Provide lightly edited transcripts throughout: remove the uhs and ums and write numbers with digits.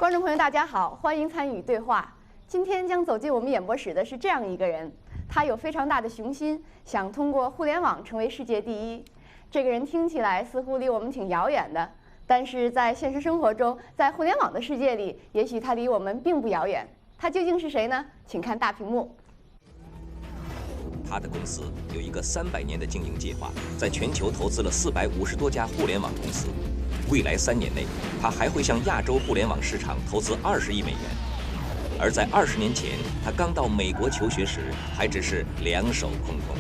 观众朋友，大家好，欢迎参与对话。今天将走进我们演播室的是这样一个人，他有非常大的雄心，想通过互联网成为世界第一。这个人听起来似乎离我们挺遥远的，但是在现实生活中，在互联网的世界里，也许他离我们并不遥远。他究竟是谁呢？请看大屏幕。他的公司有一个300年的经营计划，在全球投资了450多家互联网公司。未来3年内，他还会向亚洲互联网市场投资20亿美元。而在20年前，他刚到美国求学时，还只是两手空空。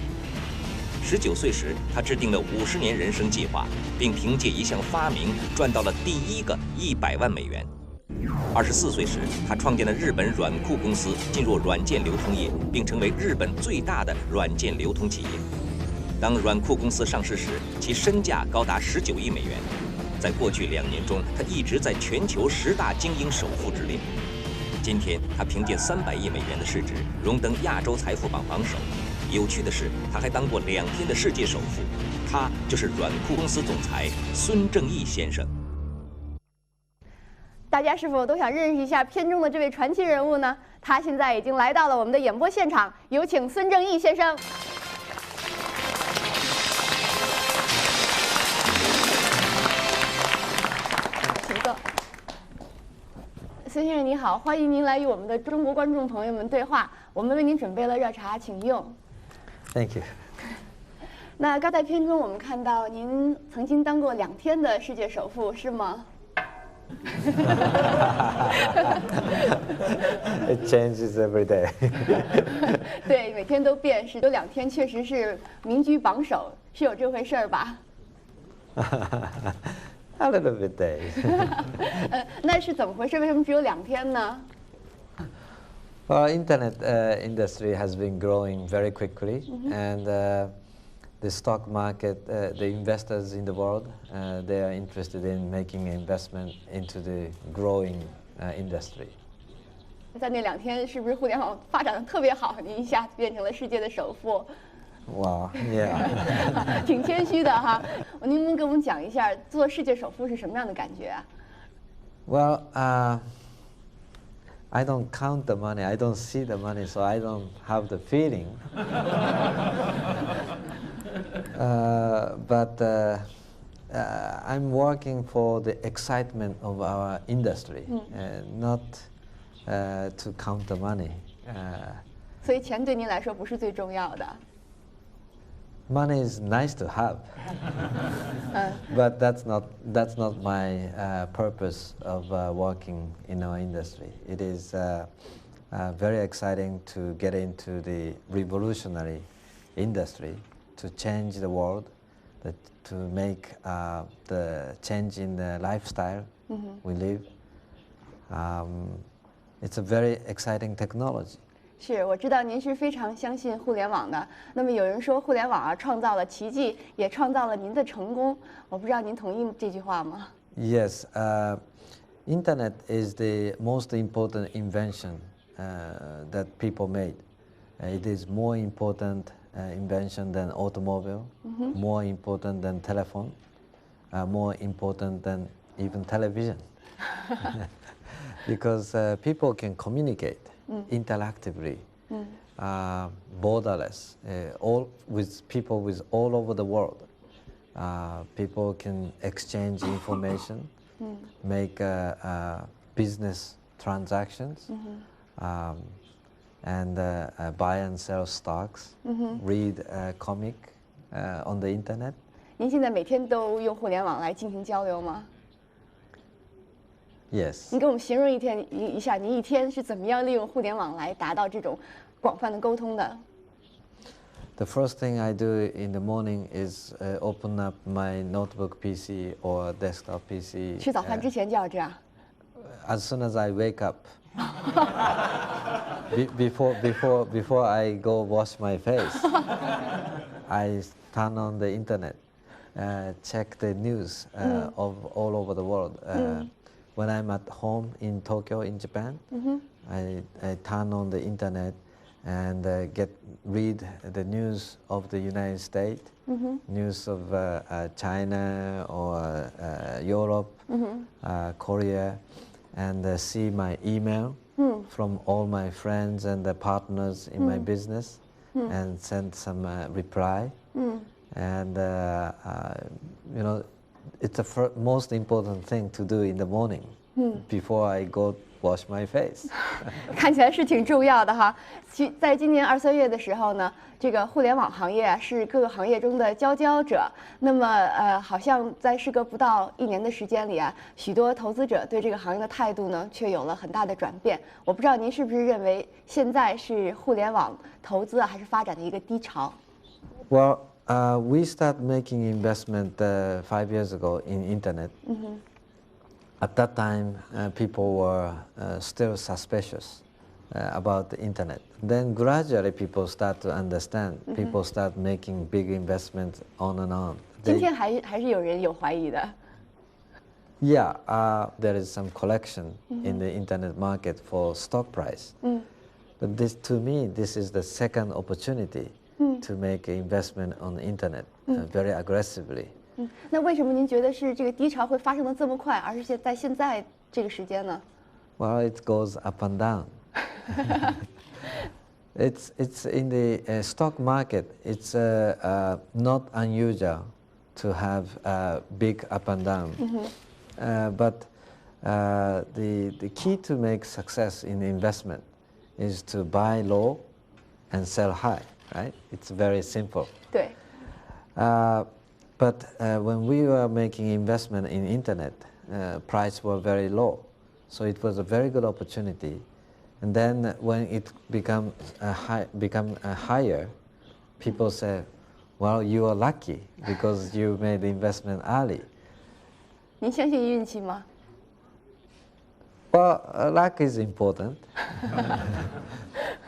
19岁时，他制定了50年人生计划，并凭借一项发明赚到了第一个100万美元。24岁时，他创建了日本软库公司，进入软件流通业，并成为日本最大的软件流通企业。当软库公司上市时，其身价高达19亿美元。在过去2年中，他一直在全球10大精英首富之列。今天，他凭借300亿美元的市值，荣登亚洲财富榜榜首。有趣的是，他还当过2天的世界首富。他就是软库公司总裁孙正义先生。大家是否都想认识一下片中的这位传奇人物呢？他现在已经来到了我们的演播现场，有请孙正义先生。请坐。孙先生你好，欢迎您来与我们的中国观众朋友们对话。我们为您准备了热茶，请用。Thank you. 那刚才片中我们看到您曾经当过2天的世界首富，是吗？ It changes every day. 对，每天都变，是有2天确实是名居榜首，是有这回事儿吧？ A little bit days. 那是怎么回事？为什么只有2天呢？ Well, internet industry has been growing very quickly, and the stock market, the investors in the world, they are interested in making investment into the growing industry. 在那2天，是不是互联网发展的特别好？您一下子变成了世界的首富。 Wow, yeah. 挺谦虚的哈。您能给我们讲一下做世界首富是什么样的感觉啊？ Well, I don't count the money. I don't see the money, so I don't have the feeling. But I'm working for the excitement of our industry, not to count the money. 所以钱对您来说不是最重要的。 Money is nice to have, but that's not my purpose of working in our industry. It is very exciting to get into the revolutionary industry, to change the world, to make the change in the lifestyle we live. It's a very exciting technology. 是，我知道您是非常相信互联网的。那么有人说互联网啊创造了奇迹，也创造了您的成功。我不知道您同意这句话吗？ Yes, internet is the most important invention that people made. It is more important invention than automobile, more important than telephone, more important than even television. Because people can communicate interactively, borderless, all with people with all over the world. People can exchange information, make business transactions, and buy and sell stocks, read a comic on the internet. 您现在每天都用互联网来进行交流吗？ Yes. 您给我们形容一下，您一天是怎么样利用互联网来达到这种广泛的沟通的？ The first thing I do in the morning is open up my notebook PC or desktop PC. 吃早饭之前就要这样。 As soon as I wake up, before I go wash my face, I turn on the internet, check the news of all over the world. When I'm at home in Tokyo, in Japan, I turn on the internet and read the news of the United States, news of China or Europe, Korea, and see my email from all my friends and the partners in my business and send some reply. And you know, it's the most important thing to do in the morning before I go wash my face. 看起来是挺重要的哈。在今年2、3月的时候呢，这个互联网行业啊是各个行业中的佼佼者。那么好像在时隔不到1年的时间里啊，许多投资者对这个行业的态度呢却有了很大的转变。我不知道您是不是认为现在是互联网投资还是发展的一个低潮？ Well, we started making investment 5 years ago in internet. At that time, people were still suspicious about the internet. Then gradually, people start to understand. People start making big investments on and on. 今天还是有人有怀疑的。 Yeah, there is some collection in the internet market for stock price. But this, to me, this is the second opportunity to make an investment on the internet very aggressively. 那为什么您觉得是这个低潮会发生的这么快，而是在现在这个时间呢？ Well, it goes up and down. It's in the stock market. It's not unusual to have big up and down. But the key to make success in investment is to buy low and sell high. Right? It's very simple. 对。 But when we were making investment in internet, price were very low, so it was a very good opportunity. And then when it become higher, people say, "Well, you are lucky because you made the investment early." 您相信运气吗？ Well, luck is important,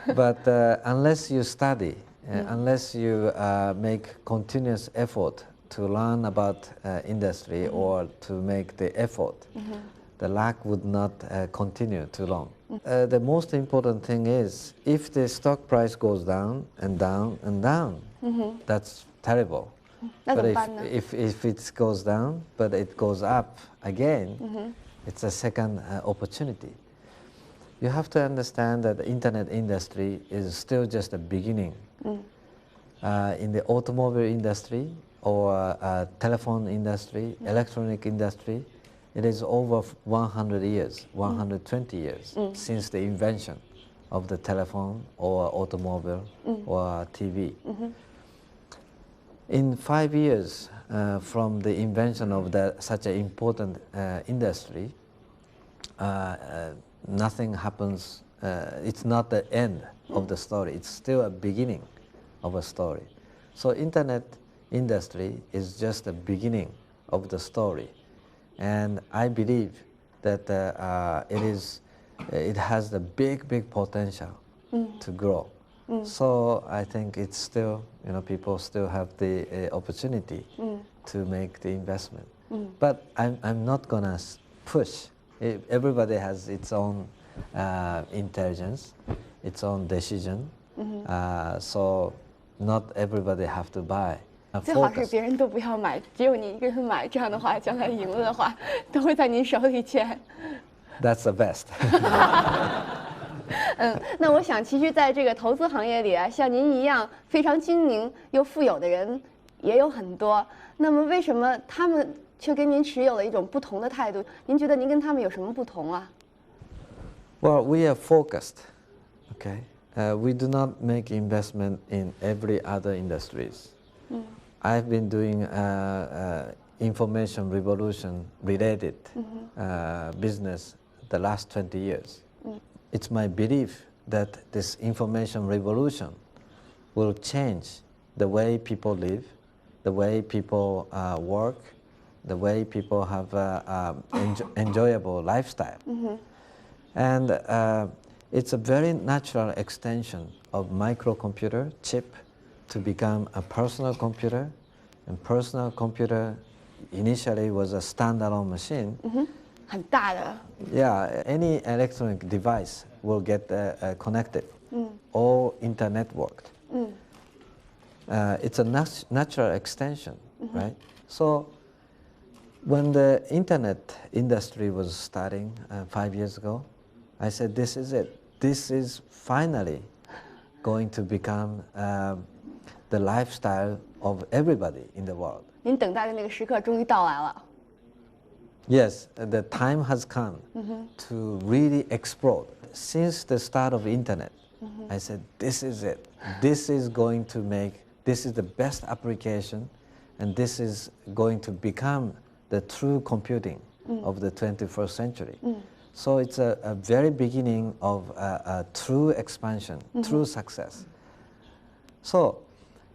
but unless you study, unless you make continuous effort to learn about industry or to make the effort, the luck would not continue too long. The most important thing is if the stock price goes down and down and down, that's terrible. But if it goes down, but it goes up again, it's a second opportunity. You have to understand that the internet industry is still just a beginning. In the automobile industry, or telephone industry, electronic industry, it is over 100 years, 120 years since the invention of the telephone or automobile or TV. In 5 years from the invention of such an important industry, nothing happens. It's not the end of the story. It's still a beginning of a story. So internet industry is just the beginning of the story, and I believe that it has the big potential to grow. So I think it's still, people still have the opportunity to make the investment. But I'm not gonna push. Everybody has its own intelligence, its own decision. So not everybody have to buy. 最好是别人都不要买，只有你一个人买，这样的话，将来赢了的话，都会在您手里钱。That's the best. 那我想，其实在这个投资行业里啊，像您一样非常精明又富有的人也有很多。那么，为什么他们却跟您持有了一种不同的态度？您觉得您跟他们有什么不同啊？ Well, we are focused. Okay, we do not make investment in every other industries. I've been doing information revolution related business the last 20 years. It's my belief that this information revolution will change the way people live, the way people work, the way people have enjoyable lifestyle. And it's a very natural extension of microcomputer chip to become a personal computer. And personal computer initially was a standalone machine. 很大的。 Yeah, any electronic device will get connected, all internetworked. It's a natural extension, right? So When the internet industry was starting 5 years ago, I said, this is it. This is finally going to become the lifestyle of everybody in the world. 您等待的那个时刻终于到来了。Yes, the time has come to really explode. Since the start of internet, I said, this is it. This is going to make, this is the best application, and this is going to become the true computing of the 21st century. So it's a very beginning of a true expansion, true success. So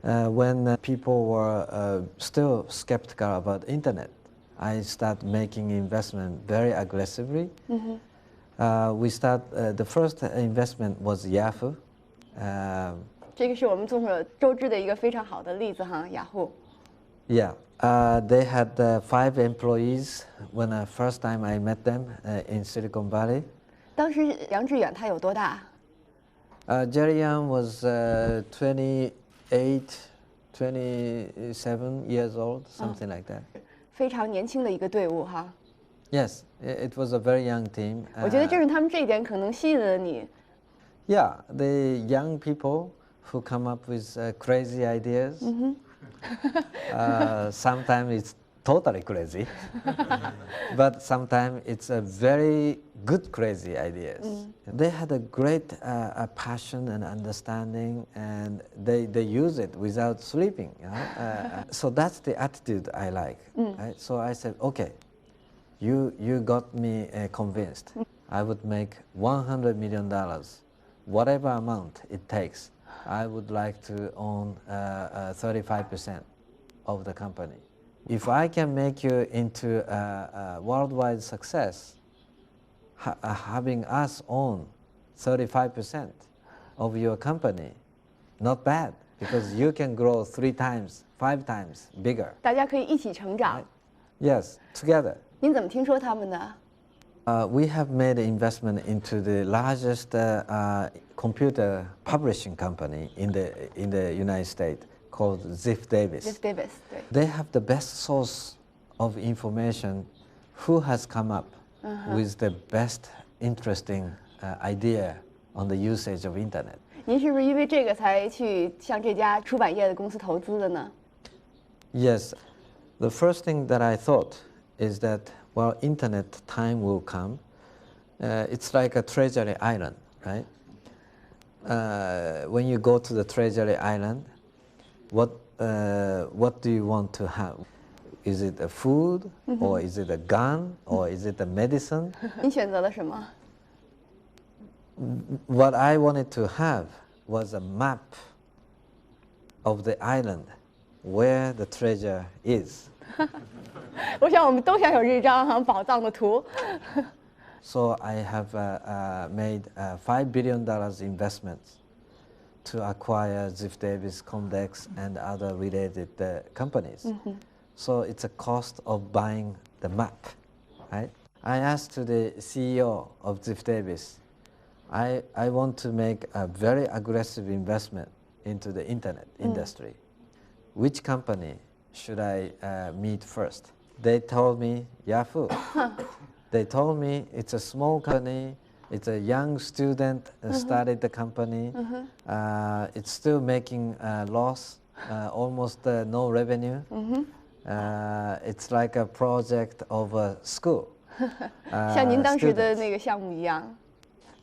when people were still skeptical about internet, I started making investment very aggressively. The first investment was Yahoo. 这个是我们众所周知的一个非常好的例子哈，雅虎。Yeah, they had 5 employees when first time I met them in Silicon Valley. 当时杨致远他有多大？Jerry Yang was 28, 27 years old, something like that. 非常年轻的一个队伍哈。Yes, it was a very young team. 我觉得正是他们这一点可能吸引了你。Yeah, the young people who come up with crazy ideas. Sometimes it's totally crazy, but sometimes it's a very good crazy ideas. They had a great passion and understanding, and they use it without sleeping. So that's the attitude I like. Right? So I said, okay, you got me convinced. I would make $100 million, whatever amount it takes. I would like to own 35% of the company. If I can make you into a worldwide success, having us own 35% of your company, not bad, because you can grow 3 times, 5 times bigger. 大家可以一起成长。Yes, together. 您怎么听说他们的？We have made investment into the largest computer publishing company in the United States called Ziff Davis. Ziff Davis, 对。 They have the best source of information. Who has come up with the best interesting idea on the usage of internet? 您是不是因为这个才去向这家出版业的公司投资的呢？ Yes, the first thing that I thought is that, well, internet time will come. It's like a treasury island, right? When you go to the treasury island, what do you want to have? Is it a food, or is it a gun, or is it a medicine? 您选择了什么？ What I wanted to have was a map of the island where the treasure is. 我想我们都想有这张宝藏的图。So I have made $5 billion investments to acquire Ziff Davis, Comdex, and other related companies. So it's a cost of buying the map, right? I asked to the CEO of Ziff Davis, I want to make a very aggressive investment into the internet industry. Which company should I meet first? They told me Yahoo. They told me it's a small company, it's a young student started the company, it's still making loss, almost no revenue. It's like a project of a school. 像您当时的那个项目一样。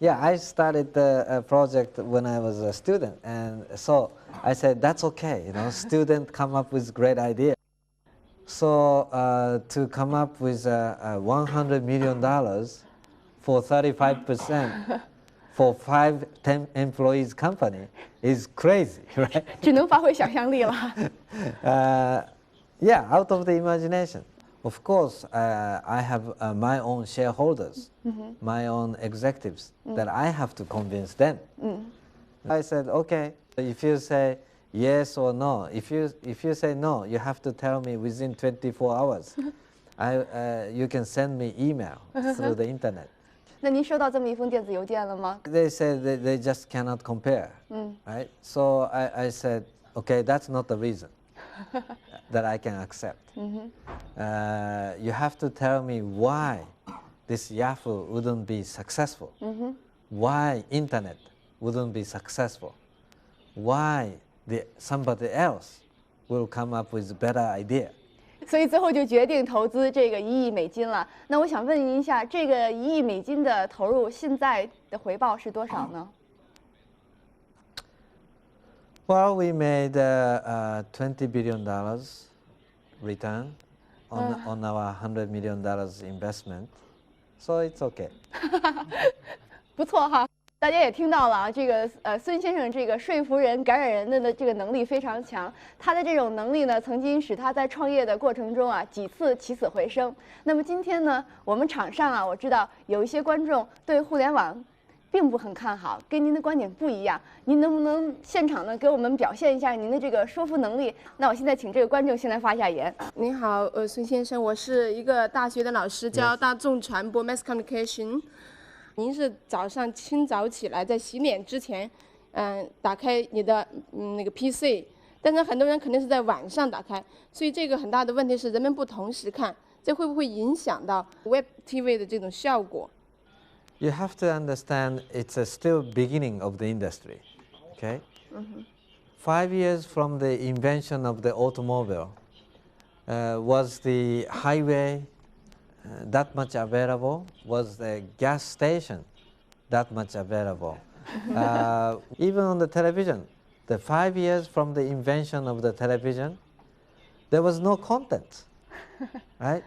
Yeah, I started the project when I was a student, and so I said that's okay. You know, students come up with great ideas. So to come up with $100 million for 35% for 10 employees company is crazy, right? 只能发挥想象力了。Yeah, out of the imagination. Of course, I have my own shareholders, my own executives that I have to convince them. I said, okay, if you say yes or no, if you say no, you have to tell me within 24 hours. You can send me email through the internet. 那您收到这么一封电子邮件了吗？ They said that they just cannot compare, right? So I said, okay, that's not the reason. that I can accept. You have to tell me why this Yahoo wouldn't be successful, why internet wouldn't be successful, why somebody else will come up with a better idea. 所以最后就决定投资这个1亿美金了。那我想问您一下，这个1亿美金的投入现在的回报是多少呢？ Well, we made $20 billion return on our $100 million investment, so it's okay. 不错哈。 大家也听到了啊，这个孙先生这个说服人、感染人的这个能力非常强。他的这种能力呢，曾经使他在创业的过程中啊几次起死回生。那么今天呢，我们场上啊，我知道有一些观众对互联网并不很看好，跟您的观点不一样。您能不能现场呢给我们表现一下您的这个说服能力？那我现在请这个观众先来发一下言。您好，孙先生，我是一个大学的老师，教大众传播 （mass communication）。 您是早上清早起来，在洗脸之前，打开你的那个 PC， 但是很多人肯定是在晚上打开，所以这个很大的问题是人们不同时看，这会不会影响到 Web TV 的这种效果 You have to understand it's still beginning of the industry, okay? 5 years from the invention of the automobile, was the highway that much available? Was the gas station that much available? Even on the television, the 5 years from the invention of the television, there was no content, right?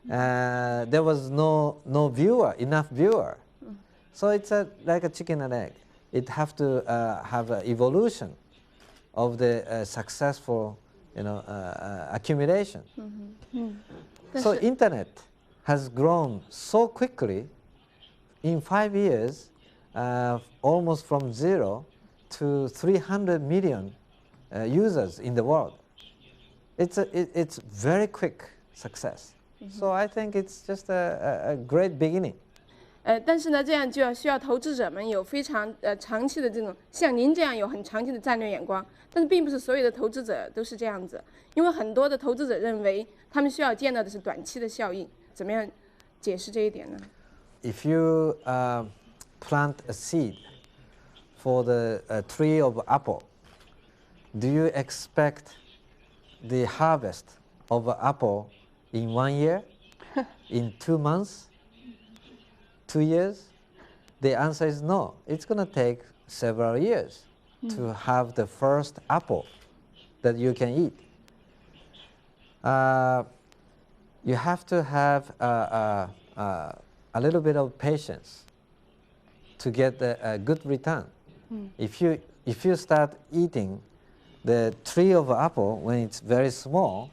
There was no enough viewer. So it's like a chicken and egg. It have to have an evolution of the successful, accumulation. So internet has grown so quickly in 5 years, almost from 0 to 300 million users in the world. It's very quick success. So I think it's just a great beginning. 但是呢，这样就需要投资者们有非常长期的这种，像您这样有很长期的战略眼光。但是并不是所有的投资者都是这样子，因为很多的投资者认为他们需要见到的是短期的效应。怎么样解释这一点呢 ？If you plant a seed for the tree of apple, do you expect the harvest of an apple in 1 year, in 2 months, 2 years? The answer is no. It's going to take several years to have the first apple that you can eat. You have to have a little bit of patience to get a good return. If you start eating the tree of apple when it's very small,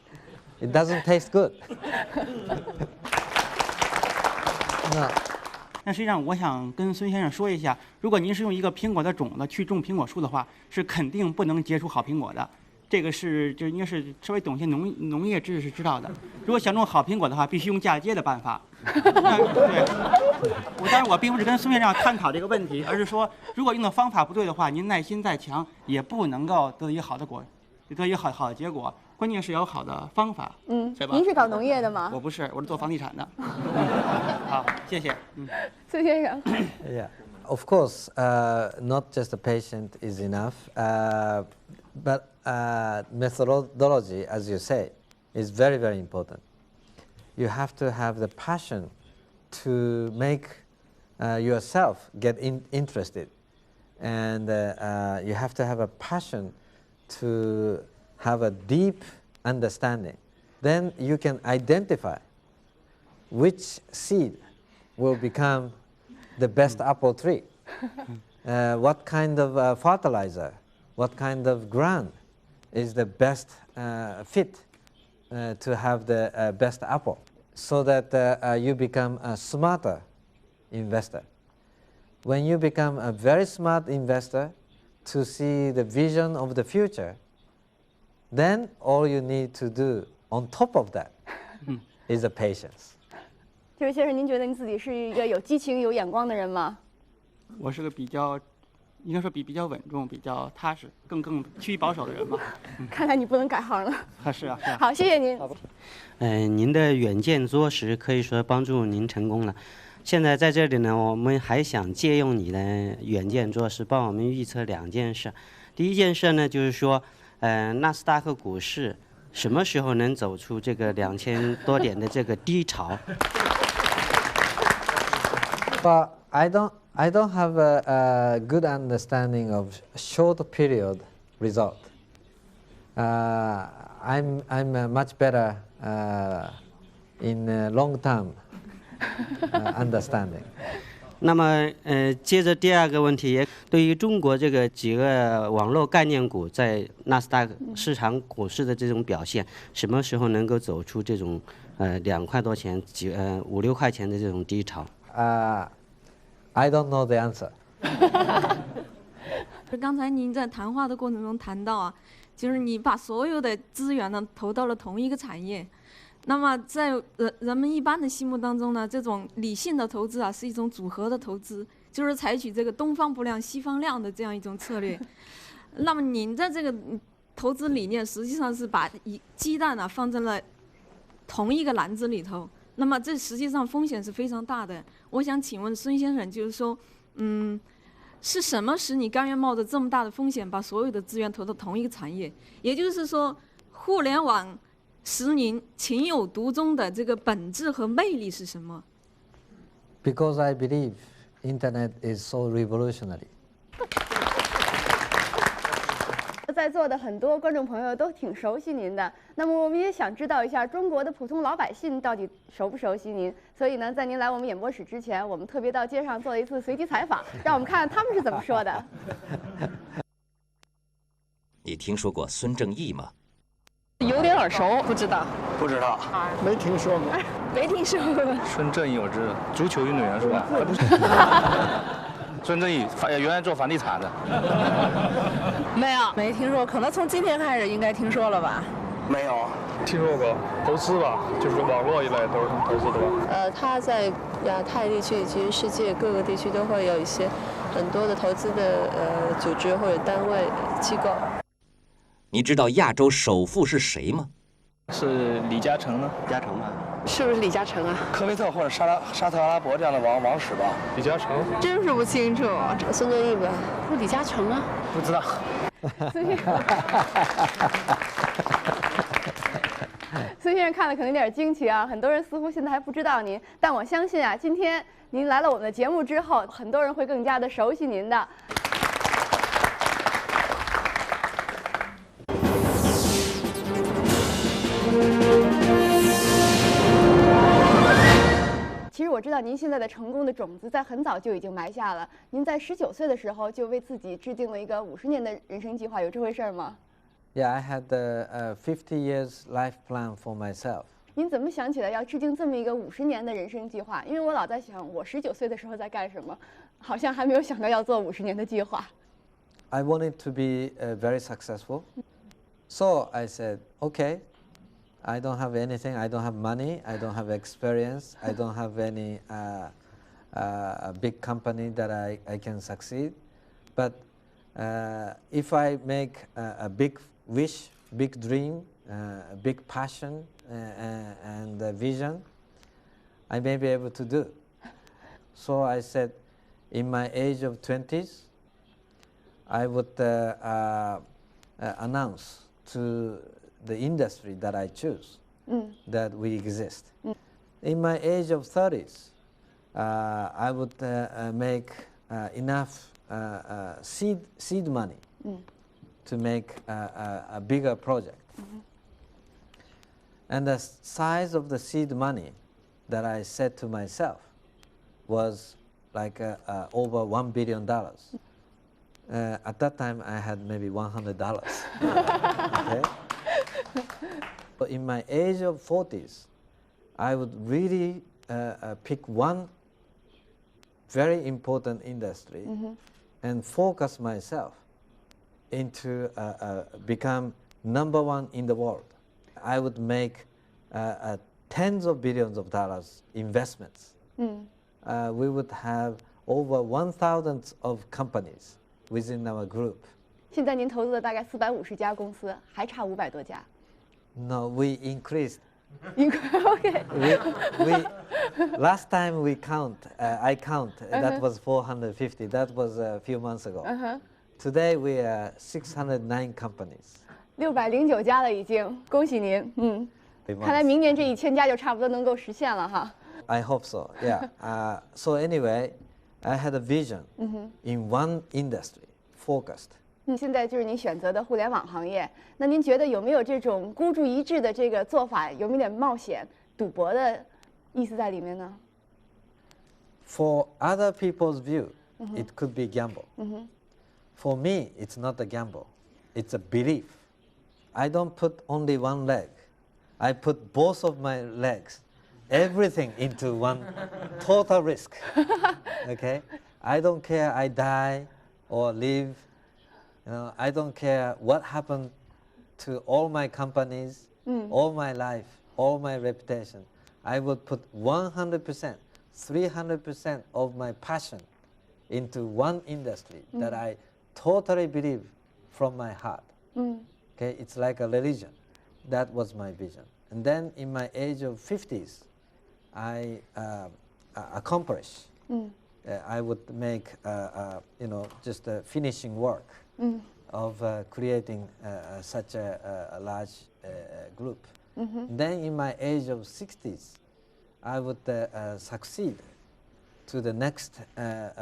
it doesn't taste good. 那实际上，我想跟孙先生说一下，如果您是用一个苹果的种子去种苹果树的话，是肯定不能结出好苹果的。这个就应该是稍微懂些农业知识是知道的。如果想种好苹果的话，必须用嫁接的办法。对，当然我并不是跟孙先生探讨这个问题，而是说，如果用的方法不对的话，您耐心再强，也不能够得一个好的得一个好的结果。关键是有好的方法，对吧？您是搞农业的吗？我不是，我是做房地产的。好，谢谢。孙先生。Yeah, of course, not just the patient is enough, but methodology, as you say, is very, very important. You have to have the passion to make yourself get interested, and you have to have a passion to have a deep understanding. Then you can identify which seed will become the best apple tree, what kind of fertilizer, what kind of ground is the best fit to have the best apple, so that you become a smarter investor. When you become a very smart investor to see the vision of the future, then all you need to do on top of that is a patience. 这位先生，您觉得您自己是一个有激情、有眼光的人吗？我是个比较应该说比较稳重、比较踏实、更趋于保守的人吧。看来你不能改行了。是啊。好，谢谢您。您的远见卓识可以说帮助您成功了。现在在这里呢，我们还想借用你的远见卓识，帮我们预测2件事。第一件事呢，就是说，纳斯达克股市什么时候能走出这个2000多点的这个低潮？ But I don't have a good understanding of short period result. I'm much better in long term understanding. 那么，接着第二个问题，也对于中国这个几个网络概念股在纳斯达克市场股市的这种表现，什么时候能够走出这种2块多钱、5、6块钱的这种低潮？ I don't know the answer. 刚才您在谈话的过程中谈到啊，就是你把所有的资源呢投到了同一个产业。那么在人们一般的心目当中呢，这种理性的投资啊是一种组合的投资，就是采取这个东方不亮西方亮的这样一种策略。那么您在这个投资理念实际上是把鸡蛋啊放在了同一个篮子里头。 那么这实际上风险是非常大的。我想请问孙先生，就是说，是什么使你甘愿冒着这么大的风险，把所有的资源投到同一个产业？也就是说，互联网使您情有独钟的这个本质和魅力是什么？ Because I believe Internet is so revolutionary. 在座的很多观众朋友都挺熟悉您的，那么我们也想知道一下中国的普通老百姓到底熟不熟悉您。所以呢，在您来我们演播室之前，我们特别到街上做了一次随机采访，让我们看看他们是怎么说的。你听说过孙正义吗？有点耳熟，不知道。不知道，没听说过。没听说过。孙正义我知道，足球运动员是吧？孙正义原来做房地产的。没有，没听说，可能从今天开始应该听说了吧？没有，听说过投资吧，就是网络一类都是他们投资的吧？他在亚太地区以及世界各个地区都会有一些很多的投资的组织或者单位机构。你知道亚洲首富是谁吗？是李嘉诚呢？嘉诚吧？是不是李嘉诚啊？科威特或者沙特阿拉伯这样的王室吧？李嘉诚？真是不清楚。孙正义吧？不是李嘉诚啊？不知道。孙先生看了可能有点惊奇啊，很多人似乎现在还不知道您，但我相信啊，今天您来了我们的节目之后，很多人会更加的熟悉您的。其实我知道您现在的成功的种子在很早就已经埋下了。您在19岁的时候就为自己制定了一个50年的人生计划，有这回事吗？ Yeah, I had a 50 years life plan for myself. 您怎么想起来要制定这么一个50年的人生计划？因为我老在想，我19岁的时候在干什么，好像还没有想到要做50年的计划。I wanted to be very successful, so I said, okay. I don't have anything. I don't have money. I don't have experience. I don't have any big company that I can succeed. But if I make a big wish, big dream, big passion, and a vision, I may be able to do. So I said, in my age of 20s, I would announce to the industry that I choose, that we exist. In my age of 30s, I would make enough seed money to make a bigger project. And the size of the seed money that I set to myself was like over $1 billion. At that time, I had maybe $100. Okay? In my age of 40s, I would really pick one very important industry and focus myself into become #1 in the world. I would make tens of billions of dollars investments. We would have over 1,000 of companies within our group. 现在您投资了大概450家公司，还差500多家。No, we increased. Okay. Last time we I count, that was 450. That was a few months ago. Today we are 609 companies. 609家了已经，恭喜您。看来明年这1000家就差不多能够实现了哈。I hope so. Yeah. So anyway, I had a vision in one industry, focused. 现在就是您选择的互联网行业，那您觉得有没有这种孤注一掷的这个做法，有没有点冒险、赌博的意思在里面呢 For other people's view, it could be gamble. For me, it's not a gamble. It's a belief. I don't put only one leg. I put both of my legs, everything into one total risk. Okay? I don't care I die or live. I don't care what happened to all my companies, all my life, all my reputation. I would put 100%, 300% of my passion into one industry that I totally believe from my heart. Okay, it's like a religion. That was my vision. And then in my age of 50s, I accomplish. I would make, just a finishing work of creating such a large group. Then in my age of 60s, I would succeed to the next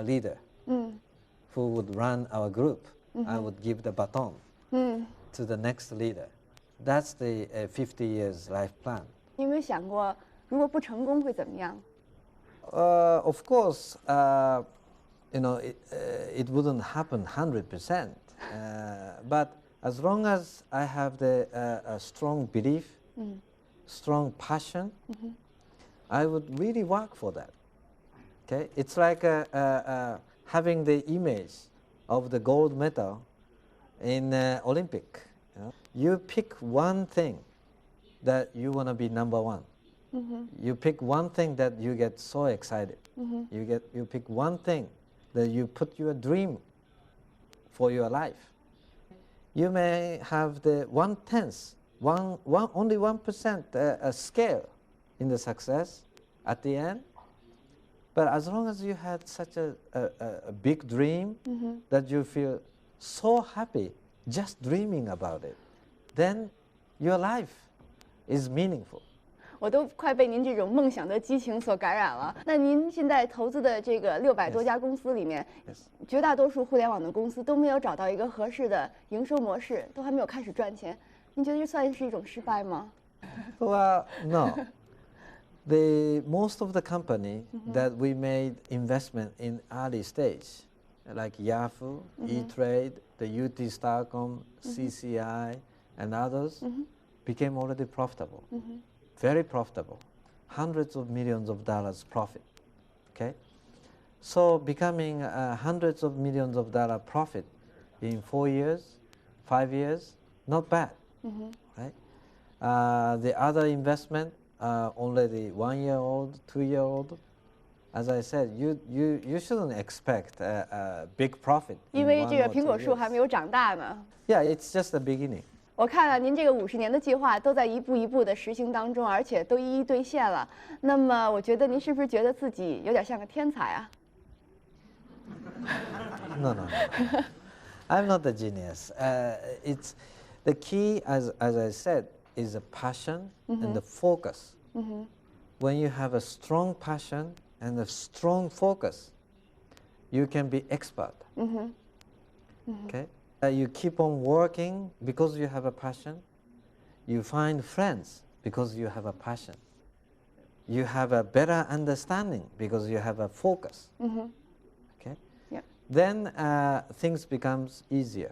leader who would run our group. I would give the baton to the next leader. That's the 50 years life plan. 你有没有想过，如果不成功会怎么样？ Of course, it wouldn't happen 100%. But as long as I have the strong belief, strong passion, I would really work for that. Okay, it's like having the image of the gold medal in Olympic. You pick one thing that you want to be number one. You pick one thing that you get so excited. You pick one thing that you put your dream for your life. You may have the 1/10, only 1% scale in the success at the end. But as long as you had such a big dream that you feel so happy just dreaming about it, then your life is meaningful. 我都快被您这种梦想的激情所感染了。那您现在投资的这个600多家公司里面，绝大多数互联网的公司都没有找到一个合适的营收模式，都还没有开始赚钱。您觉得这算是一种失败吗？ Well, no. Most of the company that we made investment in early stage, like Yahoo, E-Trade, the UT Starcom, CCI, and others, became already profitable. Very profitable, hundreds of millions of dollars profit. Okay, so becoming hundreds of millions of dollar profit in 4 years, 5 years, not bad, right? The other investment, only the 1-year-old, 2-year-old. As I said, you shouldn't expect a big profit. 因为这个苹果树还没有长大呢。Yeah, it's just the beginning. 我看了您这个50年的计划都在一步一步的实行当中，而且都一一兑现了。那么，我觉得您是不是觉得自己有点像个天才啊 No. I'm not a genius. It's the key, as I said, is a passion and the focus. When you have a strong passion and a strong focus, you can be expert. Okay. You keep on working because you have a passion. You find friends because you have a passion. You have a better understanding because you have a focus. Okay? Yep. Then things becomes easier.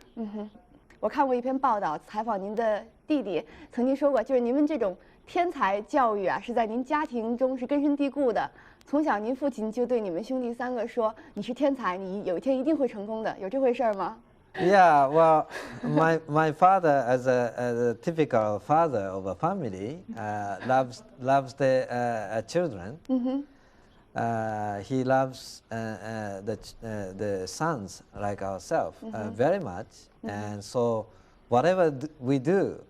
我看过一篇报道，采访您的弟弟，曾经说过，就是您们这种天才教育啊，是在您家庭中是根深蒂固的。从小，您父亲就对你们兄弟3个说：“你是天才，你有一天一定会成功的。”有这回事吗？ Yeah, well, my father, as a typical father of a family, loves the children. he loves the sons like ourselves very much, and so whatever we do,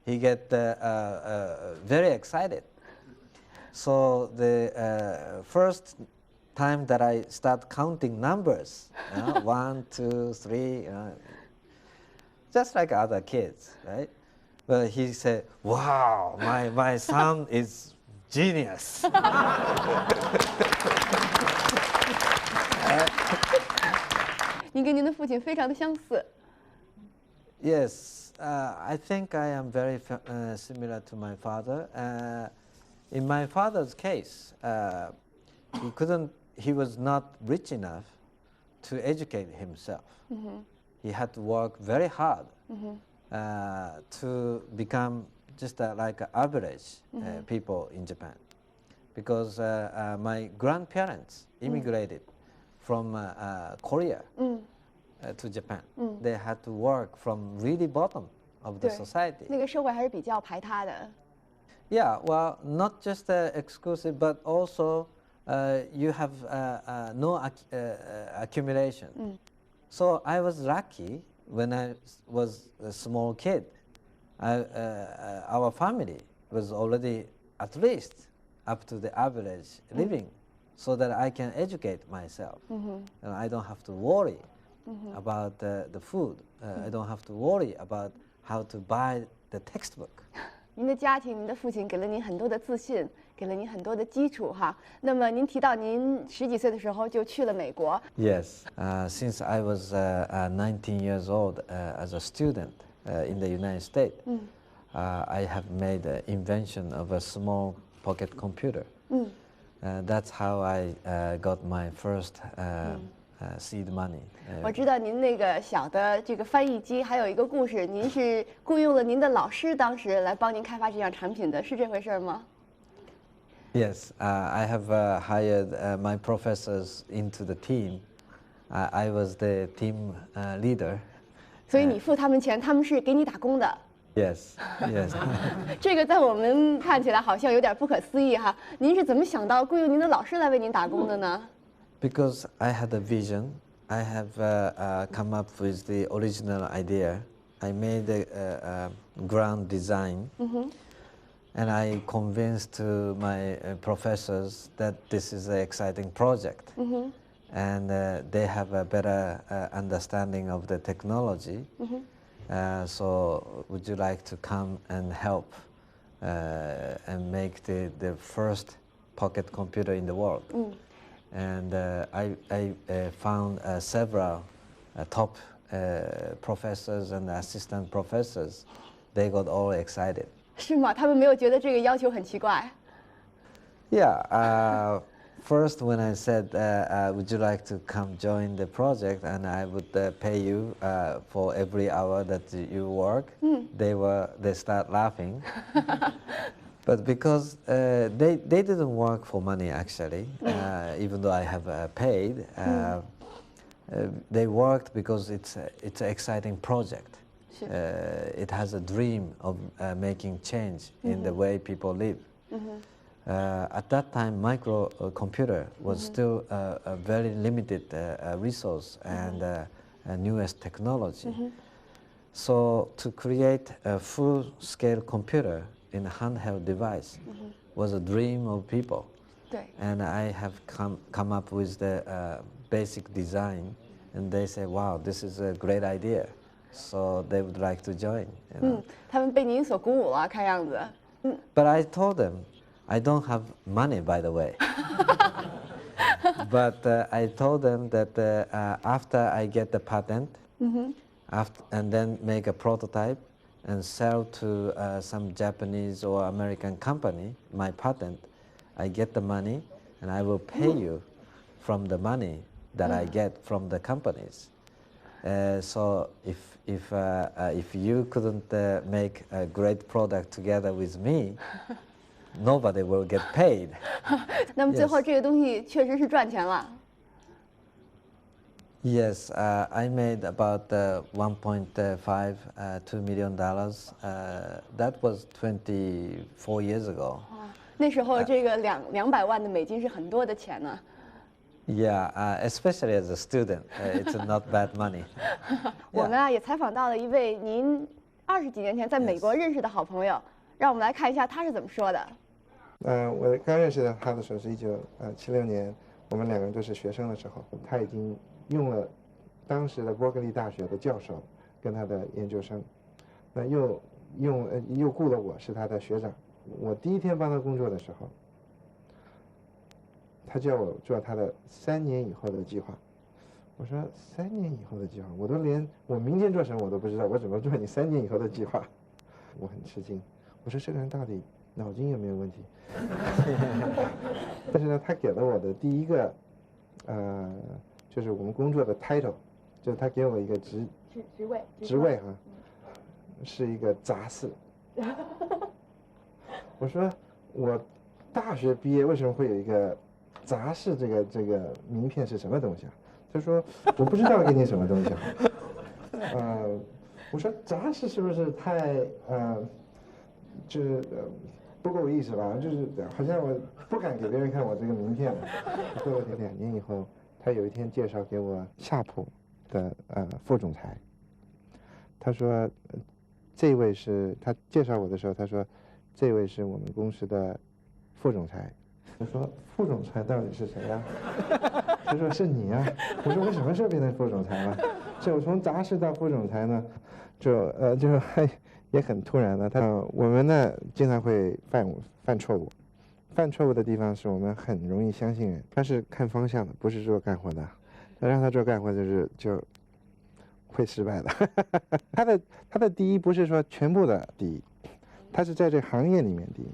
he get very excited. So the first time that I start counting numbers, 1, 2, 3, just like other kids, right? But he said, "Wow, my son is genius." 您跟您的父亲非常的相似。Yes, I think I am very similar to my father. In my father's case, he was not rich enough to educate himself. He had to work very hard to become just like average people in Japan. Because my grandparents immigrated from Korea to Japan. They had to work from really bottom of the society. 那个社会还是比较排他的。Yeah, well, not just exclusive, but also you have no accumulation. So I was lucky when I was a small kid. Our family was already at least up to the average living, so that I can educate myself. And I don't have to worry about the food. I don't have to worry about how to buy the textbook. 您的家庭，您的父亲给了您很多的自信，给了您很多的基础哈。那么您提到您10几岁的时候就去了美国。Yes, since I was 19 years old as a student in the United States, I have made an invention of a small pocket computer. That's how I got my first seed money. 我知道您那个小的这个翻译机还有一个故事，您是雇佣了您的老师当时来帮您开发这项产品的，是这回事吗？ Yes, I have hired my professors into the team. I was the team leader. 所以你付他们钱，他们是给你打工的。Yes, yes. 这个在我们看起来好像有点不可思议哈。您是怎么想到雇佣您的老师来为您打工的呢？ Because I had a vision, I have come up with the original idea. I made a ground design, and I convinced to my professors that this is an exciting project, and they have a better understanding of the technology. So would you like to come and help and make the first pocket computer in the world? And I found several top professors and assistant professors. They got all excited. 是吗？他们没有觉得这个要求很奇怪？ Yeah. First, when I said, would you like to come join the project, and I would pay you for every hour that you work, they start laughing. But because they didn't work for money actually, even though I have paid, they worked because it's an exciting project. It has a dream of making change in the way people live. At that time, microcomputer was still a very limited resource and newest technology. So to create a full-scale computer in a handheld device was a dream of people. And I have come up with the basic design, and they say, "Wow, this is a great idea." So they would like to join. 他们被您所鼓舞了，看样子。But I told them, I don't have money, by the way. But I told them that after I get the patent, and then make a prototype and sell to some Japanese or American company my patent, I get the money and I will pay you from the money that I get from the companies. So if you couldn't make a great product together with me, nobody will get paid. 那么最后这个东西确实是赚钱了。Yes, I made about 1.5 $2 million. That was 24 years ago. 那时候这个200万的美金是很多的钱呢。Yeah, especially as a student, it's not bad money. 我们啊也采访到了一位您20几年前在美国认识的好朋友，让我们来看一下他是怎么说的。我刚认识他的时候是1976年，我们2个人都是学生的时候，他已经用了当时的伯克利大学的教授跟他的研究生，又雇了我是他的学长。我第一天帮他工作的时候，他叫我做他的3年以后的计划。我说3年以后的计划，我都连我明天做什么我都不知道，我怎么做你3年以后的计划？我很吃惊。我说这个人到底脑筋有没有问题？但是呢，他给了我的第一个，就是我们工作的 title， 就是他给我一个职位哈，是一个杂事。我说我大学毕业为什么会有一个杂事这个名片是什么东西啊？他说我不知道给你什么东西啊。我说杂事是不是太就是不够意思吧？就是好像我不敢给别人看我这个名片了。过了2年以后，他有一天介绍给我夏普的副总裁。他说这位是他介绍我的时候，他说这位是我们公司的副总裁。我说副总裁到底是谁呀？他说是你呀。我说我什么时候变成副总裁了？就我从杂事到副总裁呢，就也很突然的。我们呢经常会犯错误，犯错误的地方是我们很容易相信人。他是看方向的，不是做干活的。让他做干活就会失败的。他的第一不是说全部的第一，他是在这行业里面第一。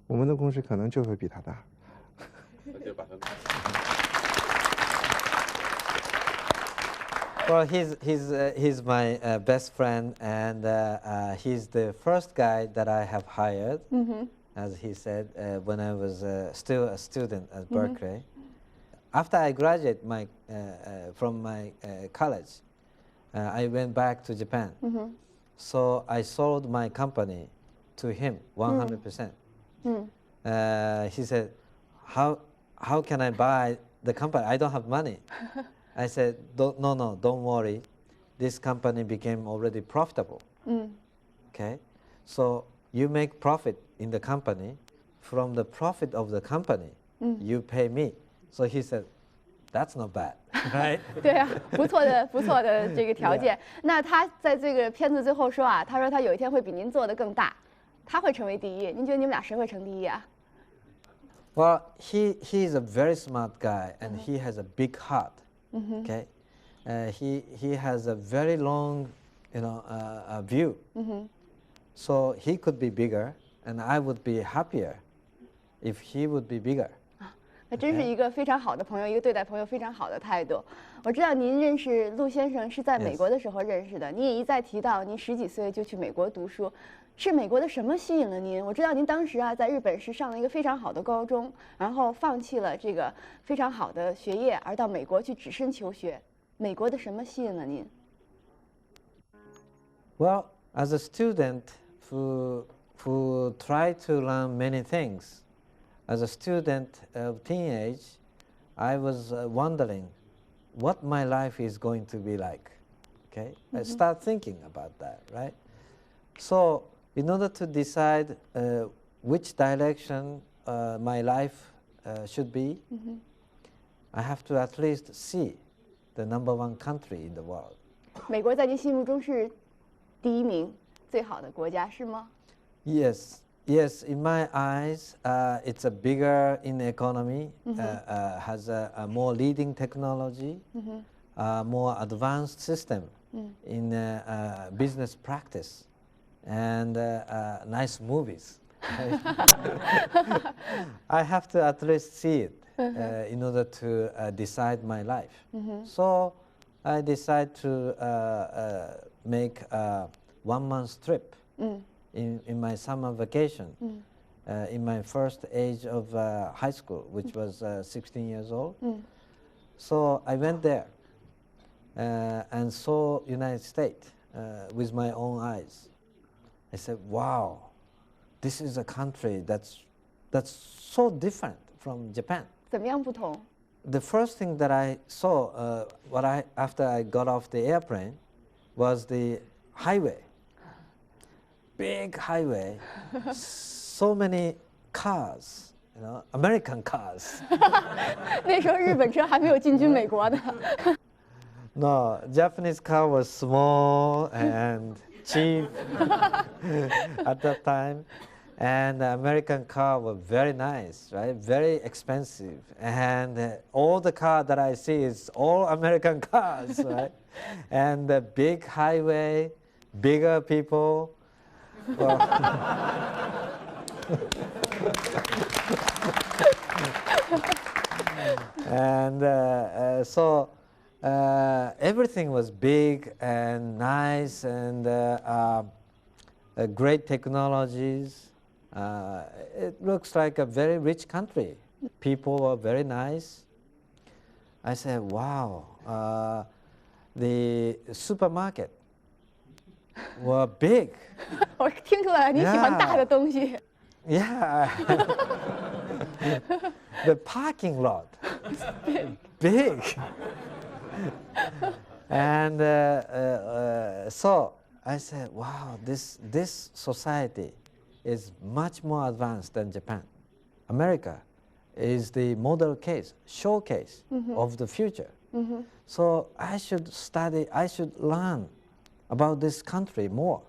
我们的公司可能就会比他大。Well, he's my best friend, and he's the first guy that I have hired, as he said, when I was still a student at Berkeley. After I graduated from my college, I went back to Japan. So I sold my company to him 100%. He said, how can I buy the company? I don't have money. I said, no, don't worry. This company became already profitable. Okay? So you make profit in the company. From the profit of the company, you pay me. So he said, that's not bad, right? 对啊，不错的这个条件。那他在这个片子最后说啊，他说他有一天会比您做得更大，他会成为第一。您觉得你们俩谁会成第一啊？ Well, he is a very smart guy, and he has a big heart. Okay, he has a very long, view. So he could be bigger, and I would be happier if he would be bigger. 那真是一个非常好的朋友，一个对待朋友非常好的态度。我知道您认识陆先生是在美国的时候认识的，您也一再提到您10几岁就去美国读书，是美国的什么吸引了您？我知道您当时啊在日本是上了一个非常好的高中，然后放弃了这个非常好的学业，而到美国去只身求学。美国的什么吸引了您？ Well, as a student who tried to learn many things, as a student of teenage, I was wondering what my life is going to be like. Okay, I start thinking about that, right? So, in order to decide which direction my life should be, I have to at least see the #1 country in the world. 美国在您心目中是第一名最好的国家是吗？ Yes, in my eyes, it's a bigger in economy, has a more leading technology, more advanced system in business practice, and nice movies. I have to at least see it in order to decide my life. So I decide to make a 1-month trip in my summer vacation in my first age of high school, which was 16 years old. So I went there and saw United States with my own eyes. I said, wow, this is a country that's that's so different from Japan. 怎么样不同？ The first thing that I saw after I got off the airplane was the highway. Big highway, so many cars, American cars. 那时候日本车还没有进军美国呢。No, Japanese car was small and cheap at that time. And the American car were very nice, right? Very expensive. And all the car that I see is all American cars, right? And the big highway, bigger people. Well, and so everything was big and nice and great technologies. It looks like a very rich country. People were very nice. I said, wow, the supermarket were big. 我听出来了，你喜欢大的东西。Yeah. The parking lot, big. And so I said, wow, this society is much more advanced than Japan. America is the model case, showcase of the future. So I should study, I should learn about this country more.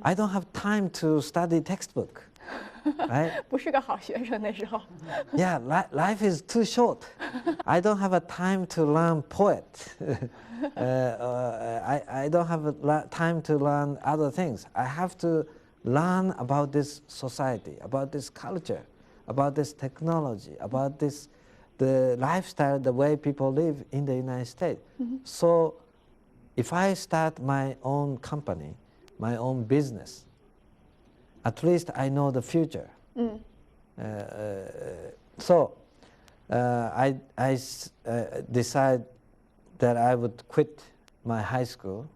I don't have time to study textbook, right? 不是个好学生那时候。Yeah, life is too short. I don't have a time to learn poet. I don't have a time to learn other things. I have to learn about this society, about this culture, about this technology, about the lifestyle, the way people live in the United States. So if I start my own company, my own business, at least I know the future. So I decided that I would quit my high school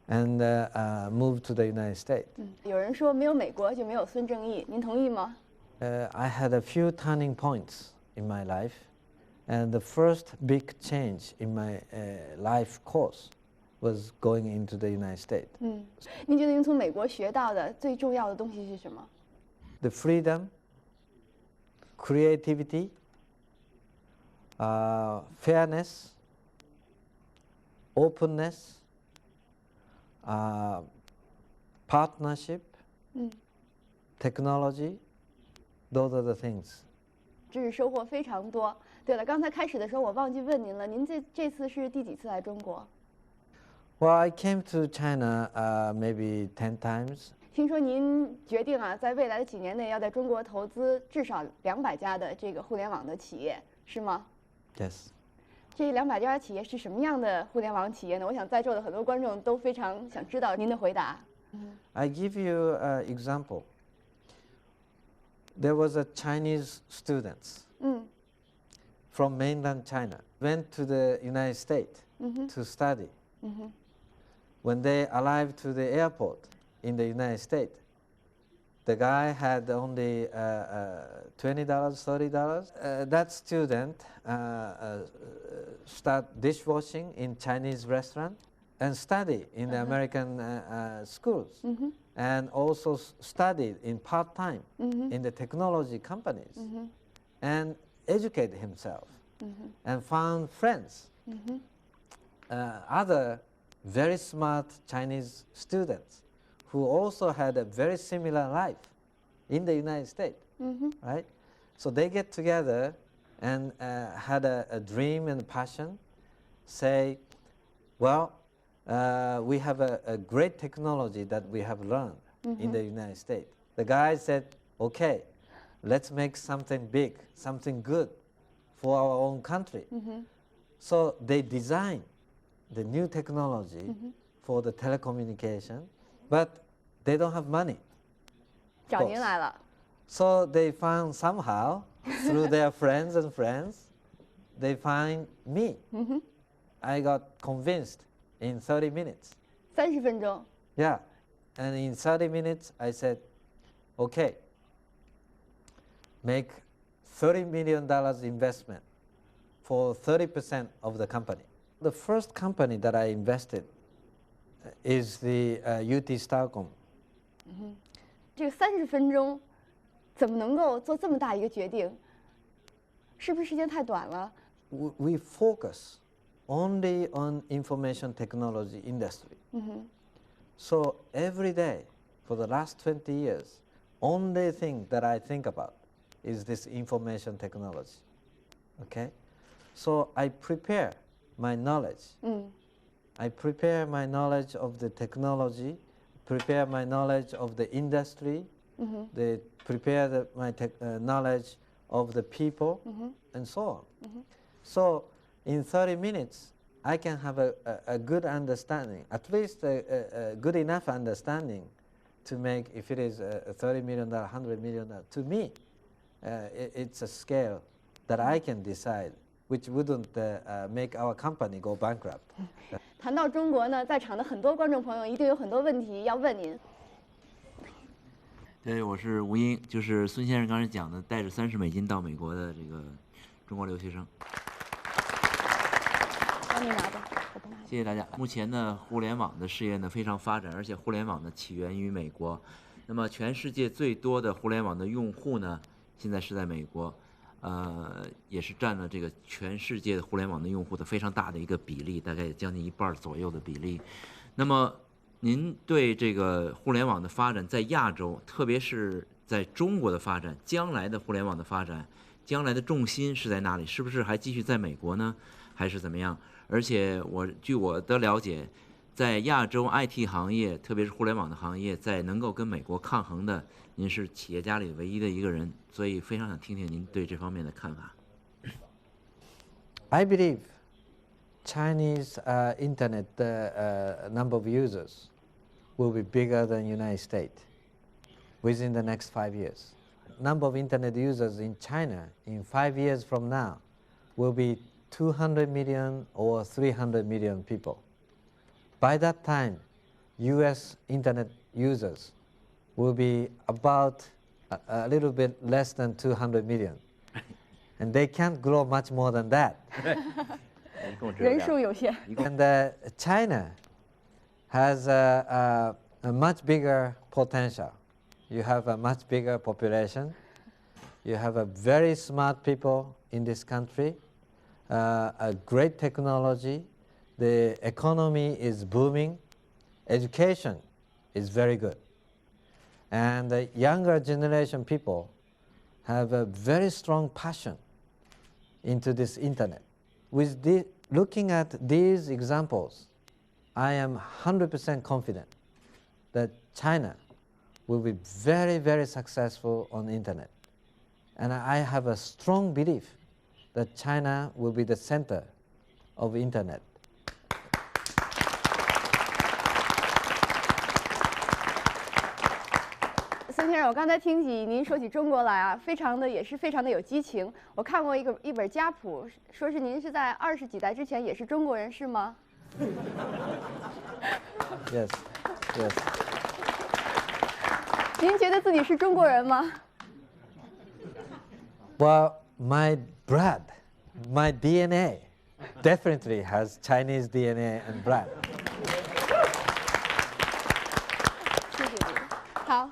and move to the United States. 有人说没有美国就没有孙正义，您同意吗？ I had a few turning points in my life, and the first big change in my life course was going into the United States. 您觉得您从美国学到的最重要的东西是什么？ The freedom, creativity, fairness, openness, partnership, technology, those are the things. 这是收获非常多。对了，刚才开始的时候我忘记问您了，您这次是第几次来中国？ Well, I came to China maybe 10 times. 听说您决定啊，在未来的几年内要在中国投资至少200家的这个互联网的企业，是吗？ Yes. 这200家企业是什么样的互联网企业呢？我想在座的很多观众都非常想知道您的回答。I give you an example. There was a Chinese student from mainland China went to the United States to study. When they arrived to the airport in the United States, the guy had only $20, $30. That student start dishwashing in Chinese restaurant and study in the American schools, and also studied in part-time in the technology companies, and educated himself, and found friends, other very smart Chinese students who also had a very similar life in the United States, right? So they get together and had a dream and passion, say, well, we have a great technology that we have learned in the United States. The guy said, okay, let's make something big, something good for our own country. So they designed the new technology for the telecommunication, but they don't have money. 找您来了。 So they found somehow, through their friends and friends, they find me. I got convinced in 30 minutes. 30分钟。 Yeah, and in 30 minutes I said, okay, make $30 million investment for 30% of the company. The first company that I invested is the UT Stockholm. 这个30分钟怎么能够做这么大一个决定？是不是时间太短了？ We focus only on information technology industry. So every day for the last 20 years, only thing that I think about is this information technology. Okay? So I prepare my knowledge. I prepare my knowledge of the technology, prepare my knowledge of the industry, they prepare my knowledge of the people, and so on. So in 30 minutes, I can have a good understanding, at least a good enough understanding to make, if it is $30 million, $100 million, to me, it's a scale that I can decide, which wouldn't make our company go bankrupt. 谈到中国呢，在场的很多观众朋友一定有很多问题要问您。对，我是吴英，就是孙先生刚才讲的，带着30美金到美国的这个中国留学生。帮你拿吧，我不拿。谢谢大家。目前呢，互联网的事业呢非常发展，而且互联网呢起源于美国。那么全世界最多的互联网的用户呢，现在是在美国，也是占了这个全世界的互联网的用户的非常大的一个比例，大概将近1半左右的比例。那么您对这个互联网的发展在亚洲，特别是在中国的发展，将来的互联网的发展，将来的重心是在哪里？是不是还继续在美国呢，还是怎么样？而且据我的了解，在亚洲 IT 行业，特别是互联网的行业，在能够跟美国抗衡的，您是企业家里唯一的一个人，所以非常想听听您对这方面的看法。I believe Chinese internet number of users will be bigger than United States within the next 5 years. Number of internet users in China in 5 years from now will be 200 million or 300 million people. By that time, US internet users will be about a little bit less than 200 million. And they can't grow much more than that. 人数有限。 And China has a much bigger potential. You have a much bigger population. You have a very smart people in this country, a great technology. The economy is booming. Education is very good. And the younger generation people have a very strong passion into this internet. With looking at these examples, I am 100% confident that China will be very, very successful on the internet. And I have a strong belief that China will be the center of the internet. 孙先生，我刚才听起您说起中国来啊，也是非常的有激情。我看过一本家谱，说是您是在20几代之前也是中国人，是吗？ Yes, yes. 您觉得自己是中国人吗？ Well, my blood, my DNA definitely has Chinese DNA and blood. 谢谢您。好。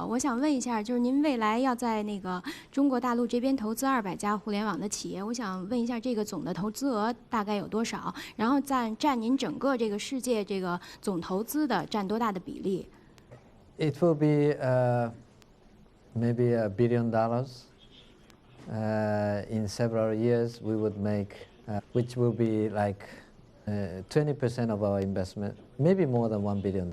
我想问一下，就是您未来要在那个中国大陆这边投资200家互联网的企业，我想问一下，这个总的投资额大概有多少？然后占您整个这个世界这个总投资的占多大的比例 It will be maybe $1 billion. In several years, we would make, which will be like 20% of our investment, maybe more than $1 billion.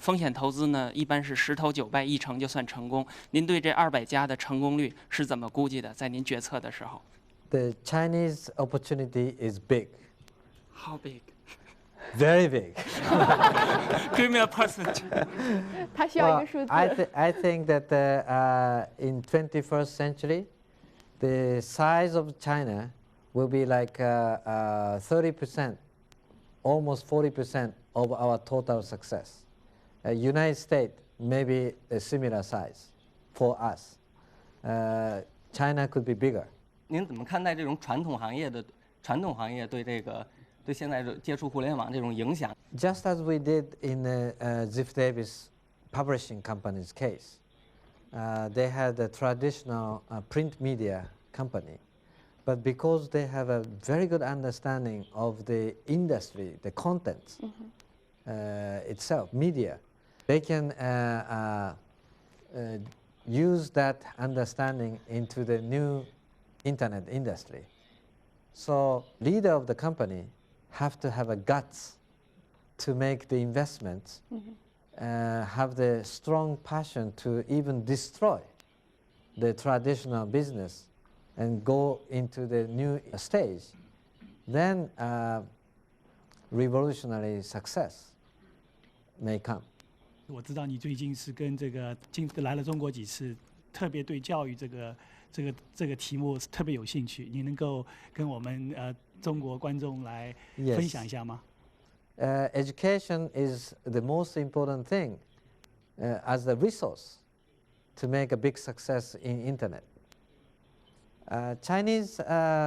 风险投资呢，一般是10投9败，1成就算成功。您对这200家的成功率是怎么估计的？在您决策的时候 The Chinese opportunity is big. How big? Very big. Give me a percentage. 他需要一个数字。I think that in 21st century, the size of China will be like 30%, almost 40% of our total success. United States maybe a similar size for us. China could be bigger. 您怎么看待这种传统行业对对现在接触互联网这种影响 ？Just as we did in Ziff Davis publishing company's case, they had a traditional print media company, but because they have a very good understanding of the industry, the content itself, media, they can use that understanding into the new internet industry. So leader of the company have to have a guts to make the investments, have the strong passion to even destroy the traditional business and go into the new stage, then revolutionary success may come. 我知道你最近是跟来了中国几次，特别对教育这个题目特别有兴趣，你能够跟我们中国观众来分享一下吗？ Education is the most important thing as a resource to make a big success in internet. Chinese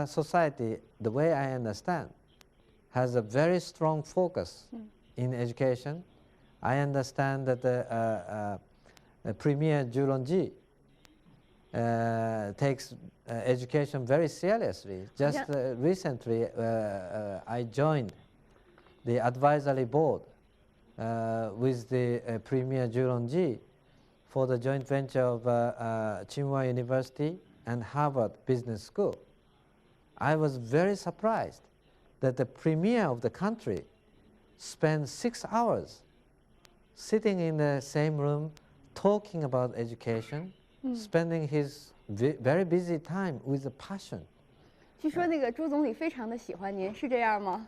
society, the way I understand, has a very strong focus in education. I understand that the Premier Zhu Rongji takes education very seriously. Just recently, I joined the advisory board with the Premier Zhu Rongji for the joint venture of Tsinghua University and Harvard Business School. I was very surprised that the premier of the country spent 6 hours sitting in the same room talking about education, spending his very busy time with a passion. 据说那个朱总理非常的喜欢您，是这样吗？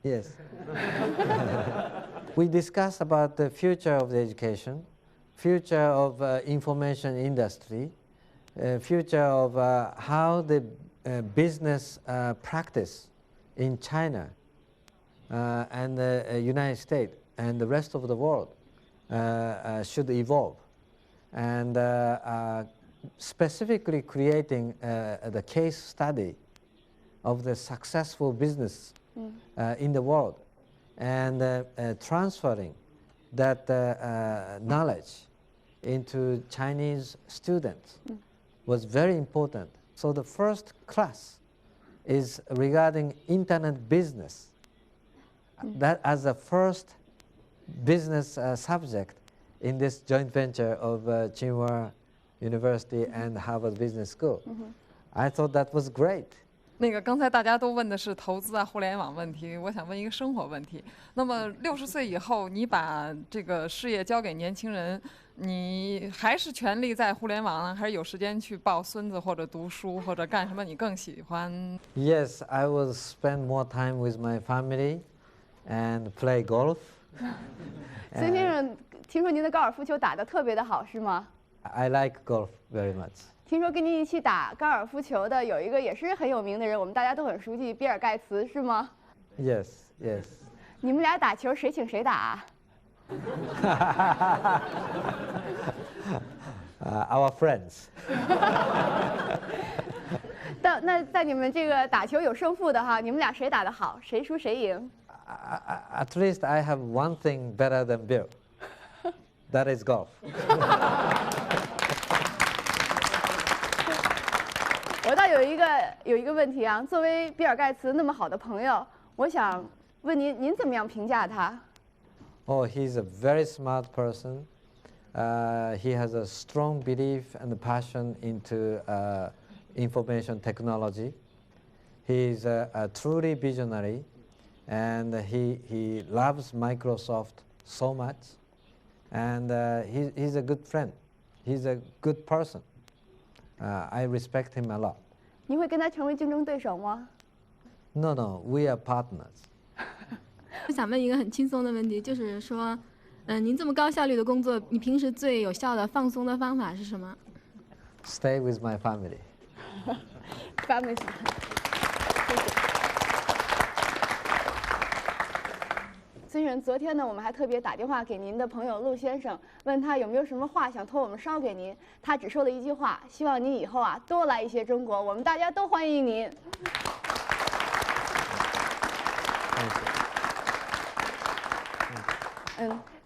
Yes. We discussed about the future of the education, future of information industry, future of how the business practice in China and the United States and the rest of the world should evolve, and specifically creating the case study of the successful business in the world, and transferring that knowledge into Chinese students was very important. So the first class is regarding internet business. That as a first business subject in this joint venture of Tsinghua University and Harvard Business School. I thought that was great. 那个刚才大家都问的是投资啊、互联网问题，我想问一个生活问题。那么60岁以后，你把这个事业交给年轻人，你还是全力在互联网呢，还是有时间去抱孙子或者读书或者干什么你更喜欢？ Yes, I will spend more time with my family and play golf. 孙先生，听说您的高尔夫球打得特别的好，是吗？ I like golf very much. 听说跟您一起打高尔夫球的有一个也是很有名的人，我们大家都很熟悉，比尔盖茨，是吗？ Yes, yes. 你们俩打球谁请谁打？Our friends. 那在你们这个打球有胜负的哈，你们俩谁打得好，谁输谁赢？ At least I have one thing better than Bill. That is golf. 我倒有一个问题啊，作为比尔盖茨那么好的朋友，我想问您怎么样评价他？ Oh, he's a very smart person. He has a strong belief and passion into information technology. He's a truly visionary, and he loves Microsoft so much. And he's a good friend. He's a good person. I respect him a lot. 你会跟他成为竞争对手吗？ No, no, we are partners. 我想问一个很轻松的问题，就是说，您这么高效率的工作，你平时最有效的放松的方法是什么？ Stay with my family. Family. 谢谢。孙先生，昨天呢，我们还特别打电话给您的朋友陆先生，问他有没有什么话想托我们捎给您。他只说了一句话，希望您以后啊多来一些中国，我们大家都欢迎您。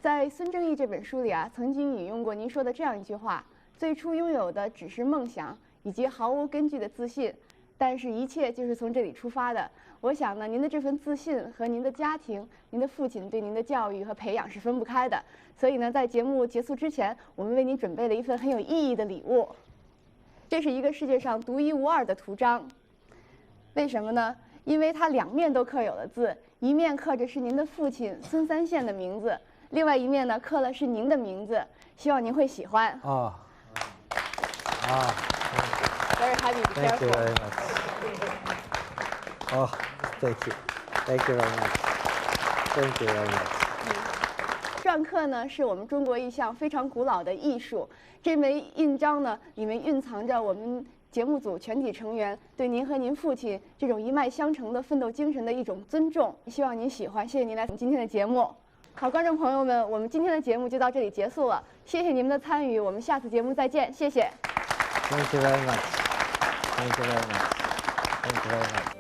在《孙正义》这本书里啊，曾经引用过您说的这样一句话：最初拥有的只是梦想以及毫无根据的自信，但是一切就是从这里出发的。我想呢，您的这份自信和您的家庭、您的父亲对您的教育和培养是分不开的。所以呢，在节目结束之前，我们为您准备了一份很有意义的礼物。这是一个世界上独一无二的图章。为什么呢？因为它两面都刻有了字，一面刻着是您的父亲孙三宪的名字，另外一面呢刻了是您的名字。希望您会喜欢。Very happy to be Thank you careful. very much. Oh, thank you. Thank you very much. Thank you very much. 篆刻呢是我们中国一项非常古老的艺术。这枚印章呢，里面蕴藏着我们节目组全体成员对您和您父亲这种一脉相承的奋斗精神的一种尊重。希望您喜欢，谢谢您来我们今天的节目。好，观众朋友们，我们今天的节目就到这里结束了，谢谢你们的参与，我们下次节目再见，谢谢。Thank you very much. Thank you very much. Thank you very much.